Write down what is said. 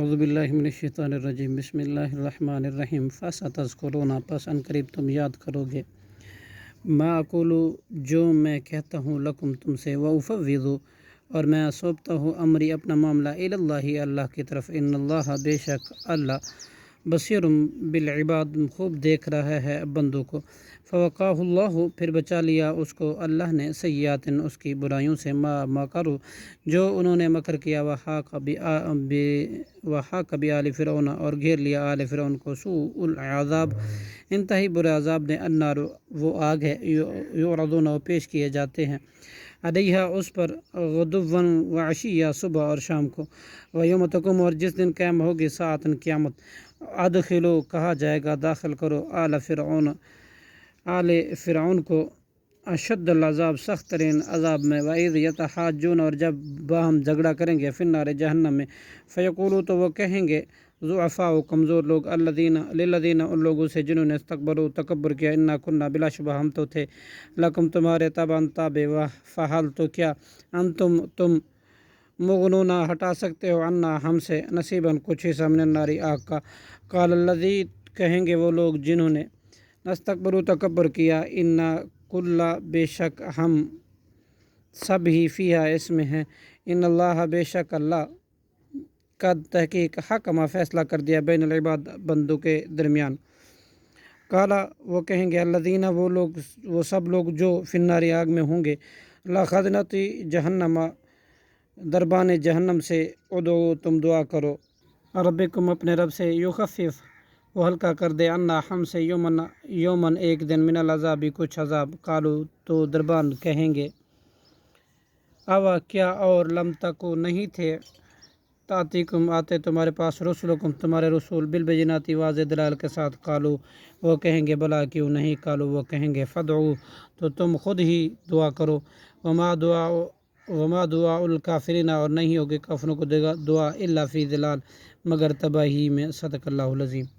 اعوذ باللہ من الشیطان الرجیم بسم اللہ الرحمن الرحیم فَسَتَذْكُرُونَ پس ان قریب تم یاد کرو گے ما اقولو جو میں کہتا ہوں لکم تم سے وَأُفَوِّضُ اور میں سونپتا ہوں امری اپنا معاملہ الی اللہ اللہ کی طرف ان اللہ بے شک اللہ بصیر بالعباد خوب دیکھ رہا ہے بندوں کو فوقاہ اللہ پھر بچا لیا اس کو اللہ نے سیئات اس کی برائیوں سے ما مکروا جو انہوں نے مکر کیا وحاق بآل فرعون اور گھیر لیا آل فرعون کو سوء العذاب انتہائی برے عذاب نے النار وہ آگ ہے یعرضون وہ پیش کیے جاتے ہیں علیہا اس پر غدوا وعشیہ صبح اور شام کو ویوم تقوم اور جس دن قائم ہوگی ساعتن قیامت ادخلو کہا جائے گا داخل کرو آل فرعون کو اشد العذاب سخت ترین عذاب میں وَإِذْ يَتَحَاجُّونَ اور جب باہم جھگڑا کریں گے فی النار جہنم میں فیقولو تو وہ کہیں گے ضعفاء کمزور لوگ للذین ان لوگوں سے جنہوں نے استکبروا تکبر کیا انا کننا بلا شبہ ہم تو تھے لکم تمہارے تبعا تابع فحال تو کیا تم مغنون ہٹا سکتے ہو عنا ہم سے نصیباً کچھ حصہ من النار آگ کا قال الذی کہیں گے وہ لوگ جنہوں نے استکبروا تکبر کیا انا کلا بے شک ہم سب ہی فیہا اس میں ہیں ان اللہ بے شک اللہ قد تحقیق حکمہ فیصلہ کر دیا بین العباد بندوں کے درمیان قالا وہ کہیں گے الذین وہ سب لوگ جو فی النار آگ میں ہوں گے لا خزنتی جہنم دربان جہنم سے ادعو تم دعا کرو ربکم اپنے رب سے یخفف وہ ہلکا کر دے انا ہم سے یومن ایک دن من العذاب کچھ عذاب قالو تو دربان کہیں گے اوا کیا اور لم تکو نہیں تھے تاتیکم آتے تمہارے پاس رسولکم تمہارے رسول بالبینات واضح دلائل کے ساتھ قالو وہ کہیں گے بلا کیوں نہیں قالو وہ کہیں گے فدعو تو تم خود ہی دعا کرو وما دعا الکافرین اور نہیں ہوگی کافروں کو دعا الا فی ضلال مگر تباہی میں صدق اللہ العظیم